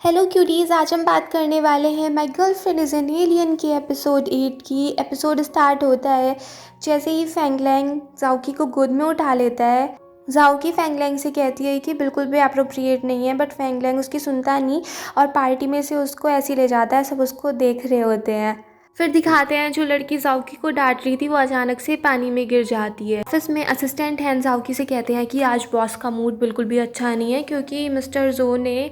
Hello cuties, आज हम बात करने वाले हैं my girlfriend is an alien के एपिसोड 8 की। एपिसोड स्टार्ट होता है जैसे ही फैंगलैंग जाओकी को गोद में उठा लेता है। जाओकी फैंगलैंग से कहती है कि बिल्कुल भी अप्रोप्रिएट नहीं है, बट फैंगलैंग उसकी सुनता नहीं और पार्टी में से उसको ऐसे ही ले जाता है। सब उसको देख रहे होते हैं। फिर दिखाते हैं जो लड़की जाओकी को डांट रही थी वो अचानक से पानी में गिर जाती है। ऑफिस में असिस्टेंट हैं जाओकी से कहते हैं कि आज बॉस का मूड बिल्कुल भी अच्छा नहीं है क्योंकि मिस्टर जो ने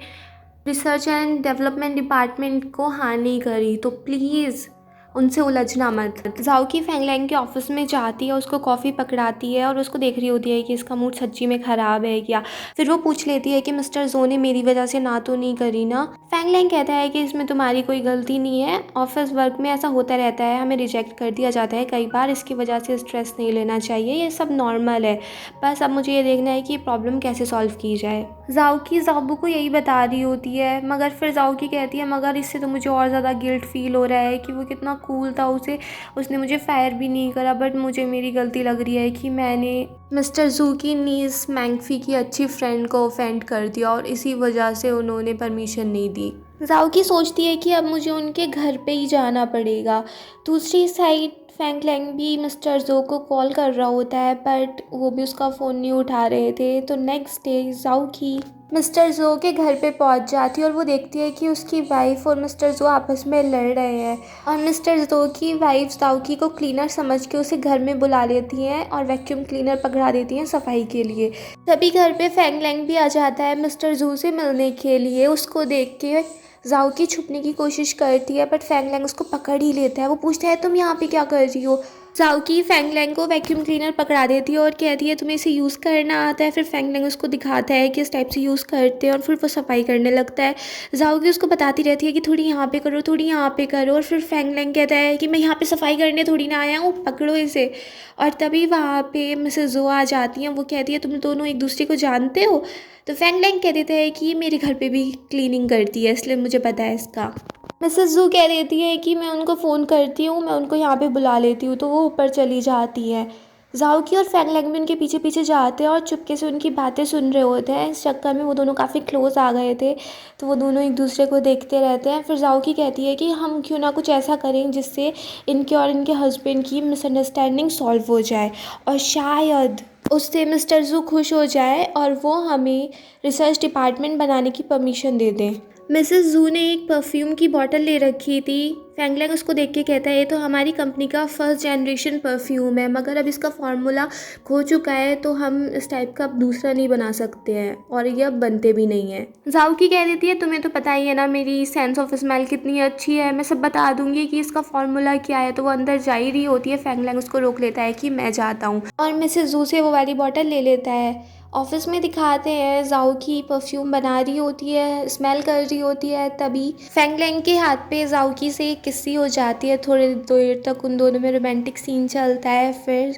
रिसर्च एंड डेवलपमेंट डिपार्टमेंट को हानि करी, तो प्लीज़ उनसे उलझना मत। जाओकी फैंगलैंग के ऑफिस में जाती है, उसको कॉफ़ी पकड़ाती है और उसको देख रही होती है कि इसका मूड सच्ची में ख़राब है क्या। फिर वो पूछ लेती है कि मिस्टर जो ने मेरी वजह से ना तो नहीं करी ना। फैंगलैंग कहता है कि इसमें तुम्हारी कोई गलती नहीं है, ऑफिस वर्क में ऐसा होता रहता है, हमें रिजेक्ट कर दिया जाता है कई बार, इसकी वजह से स्ट्रेस नहीं लेना चाहिए, ये सब नॉर्मल है। बस अब मुझे ये देखना है कि प्रॉब्लम कैसे सॉल्व की जाए। जाओकी जाबू को यही बता रही होती है, मगर फिर जाओकी कहती है मगर इससे तो मुझे और ज़्यादा गिल्ट फील हो रहा है कि वो कितना कूल था, उसने मुझे फायर भी नहीं करा, बट मुझे मेरी गलती लग रही है कि मैंने मिस्टर जू की नीस मैंगफी की अच्छी फ्रेंड को ऑफेंड कर दिया और इसी वजह से उन्होंने परमिशन नहीं दी। जाओकी सोचती है कि अब मुझे उनके घर पे ही जाना पड़ेगा। दूसरी साइड फैंगलैंग भी मिस्टर जो को कॉल कर रहा होता है, बट वो भी उसका फ़ोन नहीं उठा रहे थे। तो नेक्स्ट डे जाओकी मिस्टर जो के घर पे पहुंच जाती है और वो देखती है कि उसकी वाइफ और मिस्टर जो आपस में लड़ रहे हैं और मिस्टर जो की वाइफ जाओकी को क्लीनर समझ के उसे घर में बुला लेती हैं और वैक्यूम क्लीनर पकड़ा देती हैं सफाई के लिए। तभी घर पे फैंगलैंग भी आ जाता है मिस्टर जू से मिलने के लिए। उसको देख के जाओकी छुपने की कोशिश करती है, बट फैंगलैंग उसको पकड़ ही लेता है। वो पूछता है तुम यहाँ पे क्या कर रही हो। जाओकी फैंगलैंग को वैक्यूम क्लीनर पकड़ा देती है और कहती है तुम्हें इसे यूज़ करना आता है। फिर फैंगलैंग उसको दिखाता है कि इस टाइप से यूज़ करते हैं और फिर वो सफाई करने लगता है। जाओकी उसको बताती रहती है कि थोड़ी यहाँ पे करो, थोड़ी यहाँ पे करो, और फिर फैंगलैंग कहता है कि मैं यहाँ पे सफाई करने थोड़ी ना आया हूँ, पकड़ो इसे। और तभी वहाँ पे मिसेस जो आ जाती हैं। वो कहती है तुम दोनों एक दूसरे को जानते हो। तो फैंगलैंग कह देते हैं कि मेरे घर पे भी क्लीनिंग करती है इसलिए मुझे पता है इसका। मिसेस जू कह देती है कि मैं उनको फ़ोन करती हूँ, मैं उनको यहाँ पे बुला लेती हूँ, तो वो ऊपर चली जाती है। जाओकी और फैंगलैंग भी उनके पीछे पीछे जाते हैं और चुपके से उनकी बातें सुन रहे होते हैं। इस चक्कर में वो दोनों काफ़ी क्लोज आ गए थे, तो वो दोनों एक दूसरे को देखते रहते हैं। फिर जाओकी कहती है कि हम क्यों ना कुछ ऐसा करें जिससे इनके और इनके हस्बैंड की मिसअंडरस्टैंडिंग सॉल्व हो जाए और शायद उससे मिस्टर जू खुश हो जाए और वो हमें रिसर्च डिपार्टमेंट बनाने की परमिशन दे दें। मिसेस जू ने एक परफ्यूम की बॉटल ले रखी थी। फैंगलैंग उसको देख के कहता है ये तो हमारी कंपनी का फर्स्ट जनरेशन परफ्यूम है, मगर अब इसका फार्मूला खो चुका है तो हम इस टाइप का अब दूसरा नहीं बना सकते हैं और ये अब बनते भी नहीं है। जाओकी कह देती है तुम्हें तो पता ही है ना मेरी सेंस ऑफ स्मेल कितनी अच्छी है, मैं सब बता दूंगी कि इसका फार्मूला क्या है। तो वो अंदर जा ही रही होती है, फैंगलैंग उसको रोक लेता है कि मैं जाता हूँ और मिसेस जू से वो वाली बॉटल ले लेता है। ऑफिस में दिखाते हैं जाओकी परफ्यूम बना रही होती है, स्मेल कर रही होती है। तभी फैंगलैंग के हाथ पे जाओकी से किस्सी हो जाती है। थोड़ी देर तक उन दोनों में रोमांटिक सीन चलता है। फिर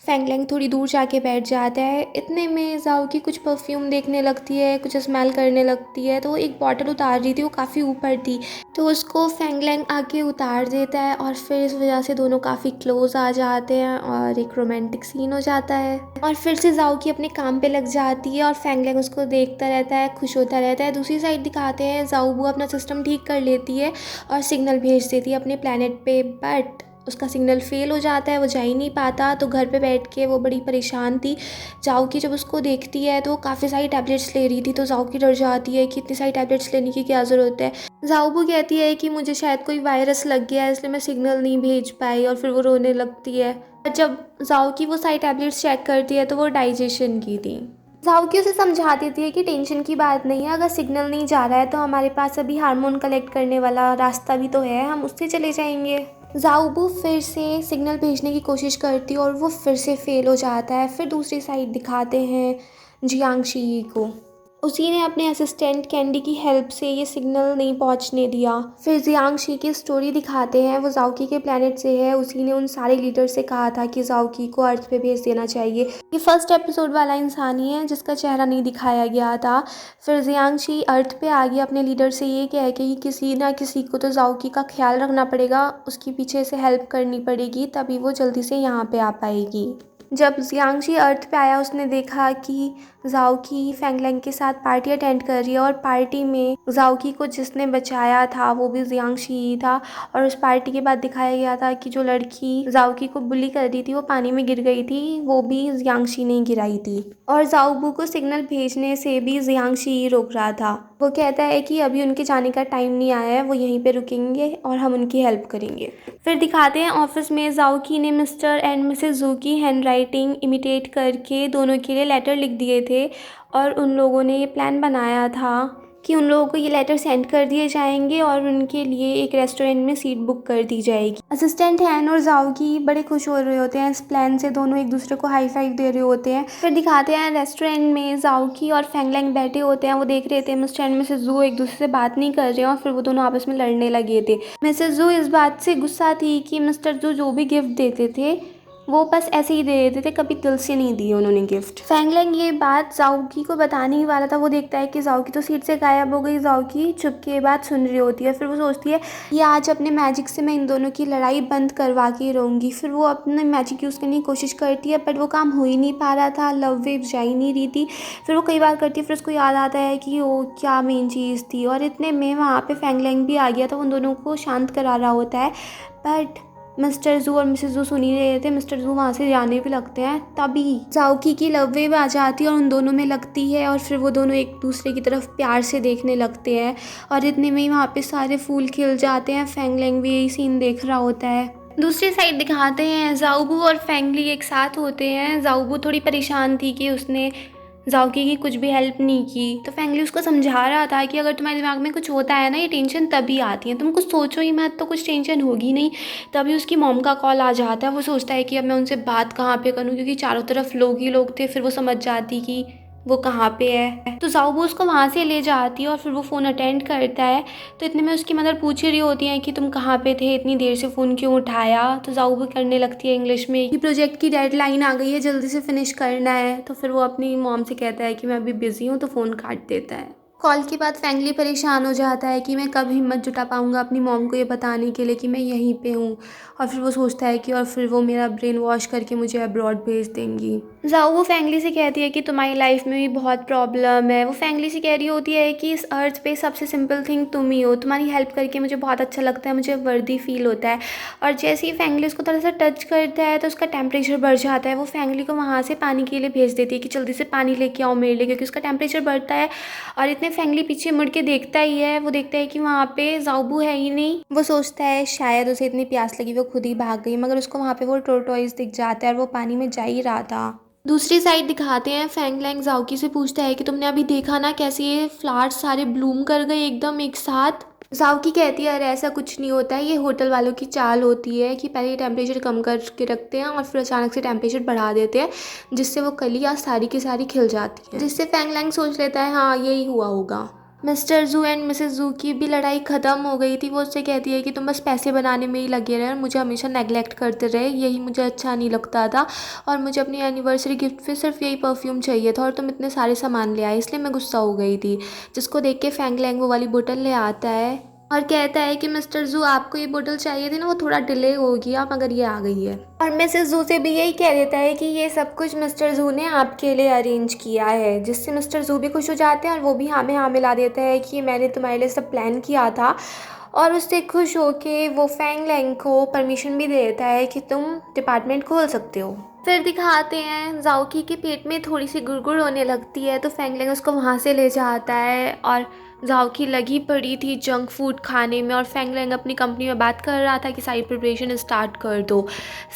फैंगलैंग थोड़ी दूर जाके बैठ जाता है। इतने में जाओकी कुछ परफ्यूम देखने लगती है, कुछ स्मेल करने लगती है। तो वो एक बॉटल उतार रही थी, वो काफ़ी ऊपर थी, तो उसको फैंगलैंग आके उतार देता है और फिर इस वजह से दोनों काफ़ी क्लोज आ जाते हैं और एक रोमांटिक सीन हो जाता है। और फिर से जाओकी अपने काम पे लग जाती है और फैंगलैंग उसको देखता रहता है, खुश होता रहता है। दूसरी साइड दिखाते हैं जाओबू अपना सिस्टम ठीक कर लेती है और सिग्नल भेज देती है अपने प्लेनेट पे, बट उसका सिग्नल फेल हो जाता है, वो जा ही नहीं पाता। तो घर पे बैठ के वो बड़ी परेशान थी। जाओकी जब उसको देखती है तो वो काफ़ी सारी टैबलेट्स ले रही थी, तो जाओकी डर जाती है कि इतनी सारी टैबलेट्स लेने की क्या ज़रूरत है। जाओबू कहती है कि मुझे शायद कोई वायरस लग गया है इसलिए मैं सिग्नल नहीं भेज पाई, और फिर वो रोने लगती है। जब जाओकी वो सारी टैबलेट्स चेक करती है तो वो डाइजेशन की थी। जाओकी उसे समझा देती है कि टेंशन की बात नहीं है, अगर सिग्नल नहीं जा रहा है तो हमारे पास अभी हार्मोन कलेक्ट करने वाला रास्ता भी तो है, हम उससे चले जाएंगे। जाओबू फिर से सिग्नल भेजने की कोशिश करती है और वो फिर से फेल हो जाता है। फिर दूसरी साइड दिखाते हैं जियांगशी को, उसी ने अपने असिस्टेंट कैंडी की हेल्प से ये सिग्नल नहीं पहुंचने दिया। फिर जियांगशी की स्टोरी दिखाते हैं, वो जाओकी के प्लेनेट से है, उसी ने उन सारे लीडर से कहा था कि जाओकी को अर्थ पे भेज देना चाहिए। ये फर्स्ट एपिसोड वाला इंसान ही है जिसका चेहरा नहीं दिखाया गया था। फिर जियांगशी अर्थ पे आ गया अपने लीडर से ये कह के कि किसी ना किसी को तो जाओकी का ख्याल रखना पड़ेगा, उसकी पीछे से हेल्प करनी पड़ेगी, तभी वो जल्दी से यहाँ पे आ पाएगी। जब जियांगशी अर्थ पे आया उसने देखा कि जाओ की फैंगलैंग के साथ पार्टी अटेंड कर रही है और पार्टी में जाओ की को जिसने बचाया था वो भी जियांगशी ही था। और उस पार्टी के बाद दिखाया गया था कि जो लड़की जाओ की को बुली कर रही थी वो पानी में गिर गई थी, वो भी जियांगशी ने गिराई थी। और जाओबू को सिग्नल भेजने से भी जियांगशी ही रोक रहा था। वो कहता है कि अभी उनके जाने का टाइम नहीं आया है, वो यहीं पे रुकेंगे और हम उनकी हेल्प करेंगे। फिर दिखाते हैं ऑफिस में जाओ की ने मिस्टर एंड मिसेस जू की हैंड राइटिंग इमिटेट करके दोनों के लिए लेटर लिख दिए थे और उन लोगों ने ये प्लान बनाया था कि उन लोगों को ये लेटर सेंड कर दिए जाएंगे और उनके लिए एक रेस्टोरेंट में सीट बुक कर दी जाएगी। असिस्टेंट हैन और जाओगी बड़े खुश हो रहे होते हैं इस प्लान से, दोनों एक दूसरे को हाई फाइव दे रहे होते हैं। फिर दिखाते हैं रेस्टोरेंट में जाओगी और फैंगलैंग बैठे होते हैं, वो देख रहे थे मिस्टर एंड मिसेस जू एक दूसरे से बात नहीं कर रहे हैं और फिर वो दोनों आपस में लड़ने लगे थे। मिसेस जू इस बात से गुस्सा थी कि मिस्टर जू जो भी गिफ्ट देते थे वो बस ऐसे ही दे देते थे, कभी दिल से नहीं दिए उन्होंने गिफ्ट। फैंगलैंग ये बात जाओकी को बताने ही वाला था, वो देखता है कि जाओकी तो सीट से गायब हो गई। जाओकी चुपके ये बात सुन रही होती है। फिर वो सोचती है कि आज अपने मैजिक से मैं इन दोनों की लड़ाई बंद करवा के रहूँगी। फिर वो अपना मैजिक यूज़ करने की कोशिश करती है बट वो काम हो ही नहीं पा रहा था, लव वेव जा ही नहीं रही थी। फिर वो कई बार करती है, फिर उसको याद आता है कि वो क्या मेन चीज़ थी और इतने में वहाँ पर फैंगलैंग भी आ गया था, उन दोनों को शांत करा रहा होता है। बट मिस्टर जू और मिसेस जू सुन ही रहे थे, मिस्टर जू वहाँ से जाने भी लगते हैं, तभी जाओकी की लव वेव आ जाती है और उन दोनों में लगती है और फिर वो दोनों एक दूसरे की तरफ प्यार से देखने लगते हैं और इतने में ही वहाँ पे सारे फूल खिल जाते हैं। फैंगलैंग भी यही सीन देख रहा होता है। दूसरी साइड दिखाते हैं जाओबू और फैंगली एक साथ होते हैं। जाओबू थोड़ी परेशान थी कि उसने जाओकी की कुछ भी हेल्प नहीं की, तो फैंगली उसको समझा रहा था कि अगर तुम्हारे दिमाग में कुछ होता है ना, ये टेंशन तभी आती है, तुम कुछ सोचो ही मत तो कुछ टेंशन होगी नहीं। तभी उसकी मॉम का कॉल आ जाता है। वो सोचता है कि अब मैं उनसे बात कहाँ पे करूँ, क्योंकि चारों तरफ लोग ही लोग थे। फिर वो समझ जाती कि वो कहाँ पे है, तो जाओबू उसको वहाँ से ले जाती है और फिर वो फ़ोन अटेंड करता है। तो इतने में उसकी मदर पूछ ही रही होती है कि तुम कहाँ पे थे, इतनी देर से फ़ोन क्यों उठाया। तो जाओबू करने लगती है इंग्लिश में कि प्रोजेक्ट की डेडलाइन आ गई है, जल्दी से फिनिश करना है। तो फिर वो अपनी मॉम से कहता है कि मैं अभी बिज़ी हूँ, तो फ़ोन काट देता है। कॉल के बाद फैंगली परेशान हो जाता है कि मैं कब हिम्मत जुटा पाऊंगा अपनी मॉम को ये बताने के लिए कि मैं यहीं पे हूँ। और फिर वो सोचता है कि और फिर वो मेरा ब्रेन वॉश करके मुझे अब्रॉड भेज देंगी। जाओ वो फैंगली से कहती है कि तुम्हारी लाइफ में भी बहुत प्रॉब्लम है। वो फैंगली से कह रही होती है कि इस अर्थ पे सबसे सिंपल थिंग तुम ही हो, तुम्हारी हेल्प करके मुझे बहुत अच्छा लगता है, मुझे वर्दी फील होता है। और जैसे ही फैंगली उसको थोड़ा सा टच करता है तो उसका टेम्परेचर बढ़ जाता है। वो फैंगली को वहाँ से पानी के लिए भेज देती है कि जल्दी से पानी लेके आओ मेरे लिए, क्योंकि उसका टेम्परेचर बढ़ता है। और इतने फैंगली पीछे मुड़ के देखता ही है, वो देखता है कि वहाँ पे जाओबू है ही नहीं। वो सोचता है शायद उसे इतनी प्यास लगी वो खुद ही भाग गई, मगर उसको वहाँ पे वो टोरटॉइस दिख जाता है और वो पानी में जा ही रहा था। दूसरी साइड दिखाते हैं फैंगलैंग जाओकी से पूछता है कि तुमने अभी देखा ना कैसे ये फ्लावर्स सारे ब्लूम कर गए एकदम एक साथ। जाओकी कहती है अरे ऐसा कुछ नहीं होता है, ये होटल वालों की चाल होती है कि पहले टेम्परेचर कम करके रखते हैं और फिर अचानक से टेम्परेचर बढ़ा देते हैं, जिससे वो कलियाँ सारी की सारी खिल जाती हैं। जिससे फैंगलैंग सोच लेता है हाँ यही हुआ होगा। मिस्टर जू एंड मिसेस जू की भी लड़ाई ख़त्म हो गई थी। वो उससे कहती है कि तुम बस पैसे बनाने में ही लगे रहे और मुझे हमेशा नेगलेक्ट करते रहे, यही मुझे अच्छा नहीं लगता था। और मुझे अपनी एनिवर्सरी गिफ्ट पे सिर्फ यही परफ्यूम चाहिए था और तुम इतने सारे सामान ले आए, इसलिए मैं गुस्सा हो गई थी। जिसको देख के फैंगलैंग वो वाली बोतल ले आता है और कहता है कि मिस्टर जू आपको ये बोतल चाहिए थी ना, वो थोड़ा डिले हो गया मगर ये आ गई है। और मिसेस जू से भी यही कह देता है कि ये सब कुछ मिस्टर जू ने आपके लिए अरेंज किया है, जिससे मिस्टर जू भी खुश हो जाते हैं और वो भी हाँ में हाँ मिला देता है कि मैंने तुम्हारे लिए सब प्लान किया था। और उससे खुश होके वो फैंगलैंग को परमिशन भी दे देता है कि तुम डिपार्टमेंट खोल सकते हो। फिर दिखाते हैं जाओकी के पेट में थोड़ी सी गुड़गुड़ होने लगती है, तो फैंगलैंग उसको वहाँ से ले जाता है और जाओकी लगी पड़ी थी जंक फूड खाने में और फैंगलैंग अपनी कंपनी में बात कर रहा था कि सारी प्रिपरेशन स्टार्ट कर दो।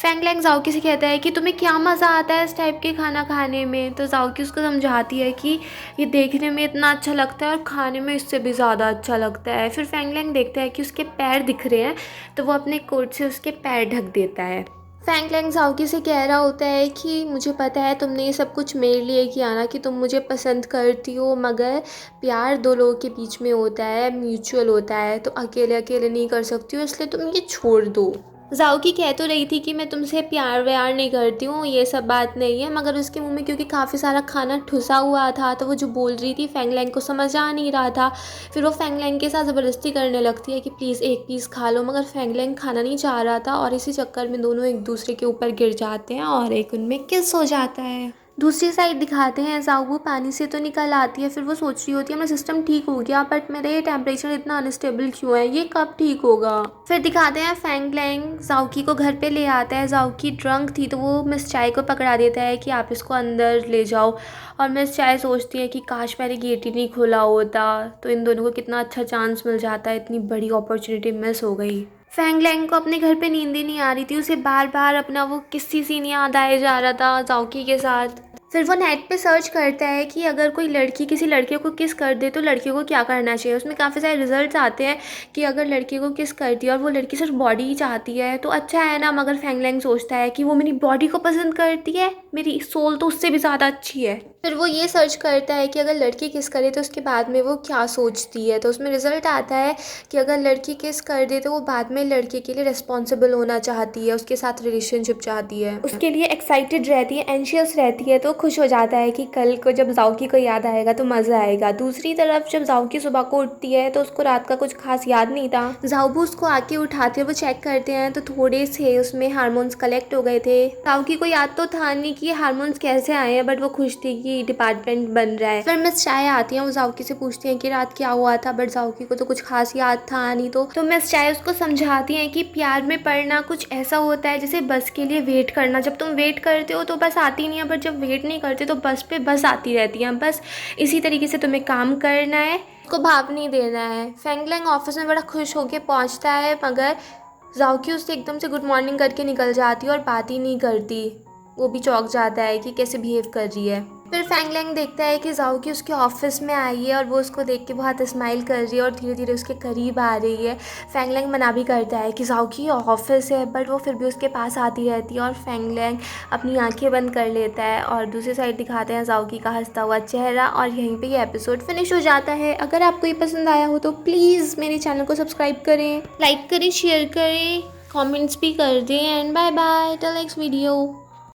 फैंगलैंग जाओकी से कहता है कि तुम्हें क्या मज़ा आता है इस टाइप के खाना खाने में। तो जाओकी उसको समझाती है कि ये देखने में इतना अच्छा लगता है और खाने में इससे भी ज़्यादा अच्छा लगता है। फिर फैंगलैंग देखता है कि उसके पैर दिख रहे हैं, तो वो अपने कोट से उसके पैर ढक देता है। फैंगलैंग जाओकी से कह रहा होता है कि मुझे पता है तुमने ये सब कुछ मेरे लिए किया ना, कि तुम मुझे पसंद करती हो, मगर प्यार दो लोगों के बीच में होता है, म्यूचुअल होता है, तो अकेले अकेले नहीं कर सकती हो, इसलिए तुम ये छोड़ दो। जाओकी कह तो रही थी कि मैं तुमसे प्यार व्यार नहीं करती हूँ, ये सब बात नहीं है, मगर उसके मुंह में क्योंकि काफ़ी सारा खाना ठुसा हुआ था तो वो जो बोल रही थी फैंगलैंग को समझ आ नहीं रहा था। फिर वो फैंगलैंग के साथ ज़बरदस्ती करने लगती है कि प्लीज़ एक पीस खा लो, मगर फैंगलैंग खाना नहीं चाह रहा था और इसी चक्कर में दोनों एक दूसरे के ऊपर गिर जाते हैं और एक उनमें किस हो जाता है। दूसरी साइड दिखाते हैं ज़ाओ पानी से तो निकल आती है, फिर वो सोच रही होती है मेरा सिस्टम ठीक हो गया बट मेरा ये टेम्परेचर इतना अनस्टेबल क्यों है, ये कब ठीक होगा। फिर दिखाते हैं फैंग लैंग ज़ाओकी को घर पे ले आता है। ज़ाओकी ड्रंक थी तो वो मिस चाय को पकड़ा देता है कि आप इसको अंदर ले जाओ, और मिस चाय सोचती है कि काश मैंने गेट ही नहीं खोला होता, तो इन दोनों को कितना अच्छा चांस मिल जाता है, इतनी बड़ी अपॉर्चुनिटी मिस हो गई। फैंग लैंग को अपने घर पे नींद ही नहीं आ रही थी, उसे बार बार अपना वो किसी सीन याद आया जा रहा था ज़ाओकी के साथ। फिर वो नेट पे सर्च करता है कि अगर कोई लड़की किसी लड़के को किस कर दे तो लड़के को क्या करना चाहिए। उसमें काफ़ी सारे रिजल्ट्स आते हैं कि अगर लड़के को किस करती है और वो लड़की सिर्फ बॉडी ही चाहती है तो अच्छा है ना, मगर फैंग लैंग सोचता है कि वो मेरी बॉडी को पसंद करती है, मेरी सोल तो उससे भी ज़्यादा अच्छी है। फिर वो ये सर्च करता है कि अगर लड़की किस करे तो उसके बाद में वो क्या सोचती है, तो उसमें रिजल्ट आता है कि अगर लड़की किस कर दे तो वो बाद में लड़के के लिए रिस्पॉन्सिबल होना चाहती है, उसके साथ रिलेशनशिप चाहती है, उसके लिए एक्साइटेड रहती है, एंशियस रहती है, तो खुश हो जाता है कि कल को जब ज़ाओकी को याद आएगा तो मज़ा आएगा। दूसरी तरफ जब ज़ाओकी सुबह को उठती है तो उसको रात का कुछ खास याद नहीं था। ज़ाओबू उसको आके उठाते हैं, वो चेक करते हैं तो थोड़े से उसमें हार्मोन्स कलेक्ट हो गए थे। ज़ाओकी को याद तो था नहीं कि ये हार्मोन्स कैसे आए हैं, बट वो खुश थी कि डिपार्टमेंट बन रहा है। फिर मिस चाय आती है, वो ज़ाओकी से पूछती हैं कि रात क्या हुआ था, बट ज़ाओकी को तो कुछ खास याद था नहीं। तो मिस चाय उसको समझाती हैं कि प्यार में पड़ना कुछ ऐसा होता है जैसे बस के लिए वेट करना, जब तुम वेट करते हो तो बस आती नहीं है, बट जब वेट नहीं करते तो बस पे बस आती रहती है। बस इसी तरीके से तुम्हें काम करना है, उसको भाव नहीं देना है। फैंग लैंग ऑफिस में बड़ा खुश होकर पहुंचता है, मगर ज़ाओकी उससे एकदम से गुड मॉर्निंग करके निकल जाती है और बात ही नहीं करती। वो भी चौंक जाता है कि कैसे बिहेव कर रही है। फिर फैंग लैंग देखता है कि ज़ाओकी उसके ऑफिस में आई है और वो उसको देख के बहुत स्माइल कर रही है और धीरे धीरे उसके करीब आ रही है। फैंग लैंग मना भी करता है कि ज़ाओकी ऑफिस है, बट वो फिर भी उसके पास आती रहती है और फैंग लैंग अपनी आंखें बंद कर लेता है। और दूसरी साइड दिखाते हैं ज़ाओकी का हंसता हुआ चेहरा, और यहीं पे ये एपिसोड फिनिश हो जाता है। अगर आपको ये पसंद आया हो तो प्लीज़ मेरे चैनल को सब्सक्राइब करें, लाइक करें, शेयर करें, कमेंट्स भी कर दें, and bye bye till next video.